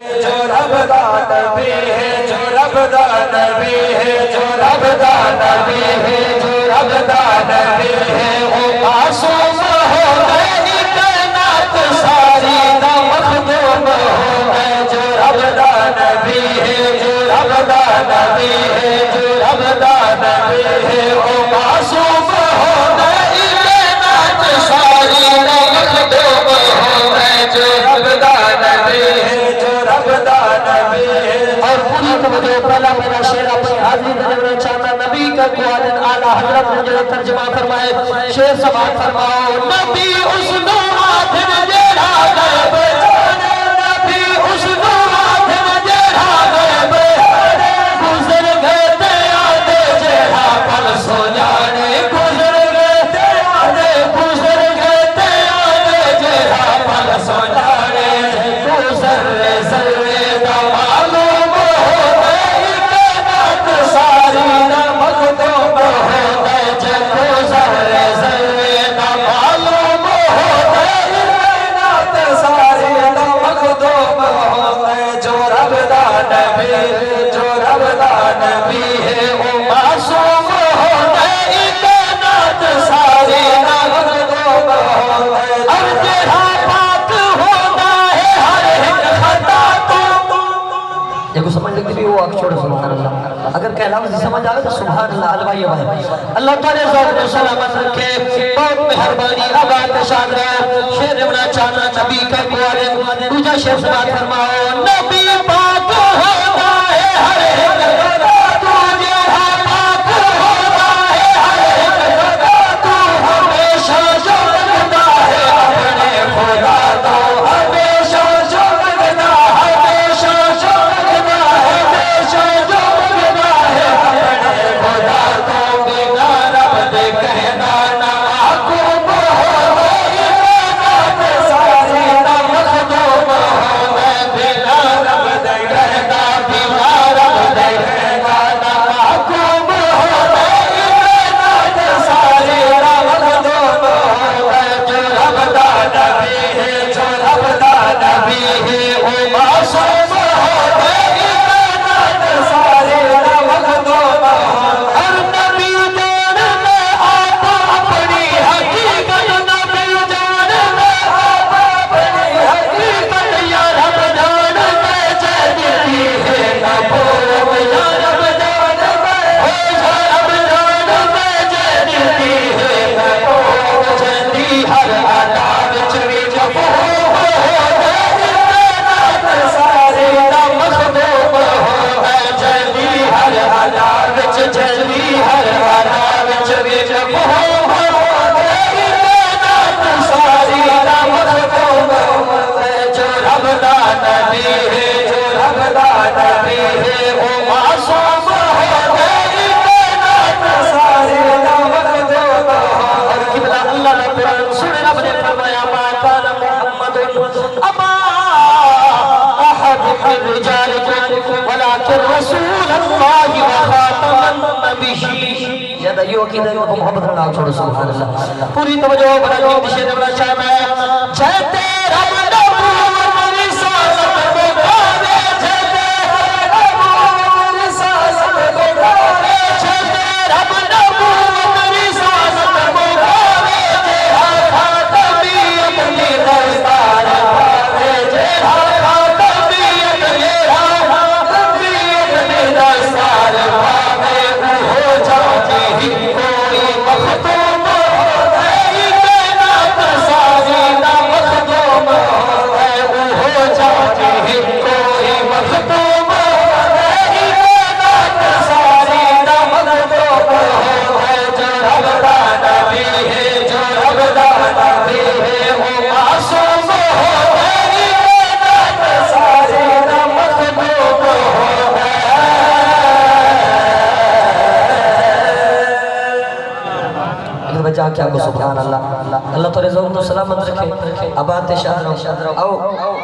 جو رب دا نبی ہے، جو رب دا نبی ہے، جو رب دا نبی ہے، جو رب دا نبی ہے، وہ معصوم ہو گئے کائنات ساری دا مخدوم ہو گئے۔ جو رب دا نبی ہے، جو رب دا نبی ہے، جو رب دا نبی ہے، وہ معصوم ہو گئے کائنات ساری دا مخدوم ہو گئے۔ جو رب دا نبی ہے، اور پوری توجہ پہلا میرا شعر اپنی حاضری کرنا چاہتا نبی کا قوادن اعلیٰ حضرت نے جو ترجمہ فرمائے شعر سماعت فرماؤ۔ نبی اس نو آدھن جیڑا غیب جانے، نبی اس نو آدھن جیڑا غیب جانے، گزر گئے تے آدھے جیڑا پل سو جانے، گزر گئے تے آدھے، گزر گئے تے آدھے جیڑا پل سو جانے، گزر ذرے دا معلوم ہو گئے کائنات ساری دا مخدوم ہو گئے۔ جب ذرے ذرے دا معلوم ہو گئے کائنات ساری دا مخدوم ہو گئے۔ جو رب دا نبی، جو رب دا نبی ہے، وہ معصوم ہو گئے کائنات ساری دا مخدوم ہو گئے۔ اب تیرا پاک ہونا ہے ہر ایک خطا تو۔ دیکھو سمجھ لگتی بھی وہ چھوڑے سبحان اللہ، اگر کہلاوہ سے سمجھ آگے تو سبحان اللہ علوائی بھائی اللہ تعالیٰ ذات و سلامت رکھے۔ بہت مہربانی آباد شاد رہا شعر بنا چاہنا نبی کا قوارن دوجہ شعر سماعت فرماؤ۔ نبی پاک ہونا ہے ہر ایک خطا تو، جہاں پاک ہونا ہے ہر ایک خطا تو، ہمیشہ جو لگتا ہے اپنے خدا تو، ہمیشہ جو لگتا، ہمیشہ جو لگتا ہے، ہمیشہ جو لگتا ہے اپنے خدا تو، بنا رب دے کہنا نہ معقوم ہو گئے کائنات ساری دا مخدوم ہو گئے۔ بنا رب دے کہنا، بنا رب دے کہنا نہ معقوم ہو گئے کائنات ساری دا مخدوم ہو گئے۔ جو رب دا نبی ہے، جو رب دا نبی ہے، وہ معصوم ہو گئے کائنات ساری دا مخدوم ہو گئے۔ ہر نبی جان میں آپ اپنی حقیقت، نبی جان میں آپ اپنی حقیقت، یا رب جان میں جلتی ہے نبوت، یا رب جان میں، یا رب جان میں جلتی ہے نبوت، جلتی ہر عطا وچ بھی جب ہو گئے کائنات ساری دا مخدوم ہو گئے۔ جلتی ہر عطا وچ، جلتی ہر عطا وچ بھی جب ہو گئے کائنات ساری دا مخدوم ہو گئے۔ جو رب دا نبی ہے، جو رب دا نبی ہے، وہ معصوم ہو گئے کائنات ساری دا مخدوم ہو گئے۔ قبلہ اللہ نے قرآن سنے رب نے فرمایا ما کان محمد ابا احد من رجالکم ولکن رسول اللہ وخاتم النبیین۔ زیادہ یہ عقیدہ ہے محبت اللہ چھوڑو سبحان اللہ۔ پوری توجہ بنا کے شعر بنا چاہتا ہے۔ جہتے رب نبوت رسالت کو گاوے، جہتے رب نبوت رسالت کو گاوے، جہتے رب نبوت رسالت کو گاوے، جہاں خاتمیت کی دستار پاوے، جہاں خاتمیت کی دستار پاوے، وہ جاتی ہی کوئی مخدوم ہو گئے کائنات ساری دا مخدوم ہو گئے، وہ جاتی ہی کوئی مخدوم ہو گئے کائنات ساری دا مخدوم ہو گئے۔ جو رب دا نبی ہے، جو رب دا نبی ہے، وہ معصوم ہو گئے کائنات ساری دا مخدوم ہو گئے۔ بچا کیا کو سبحان اللہ۔ اللہ تو رضا و سلامت رکھے، آباد شاد رہو۔ آؤ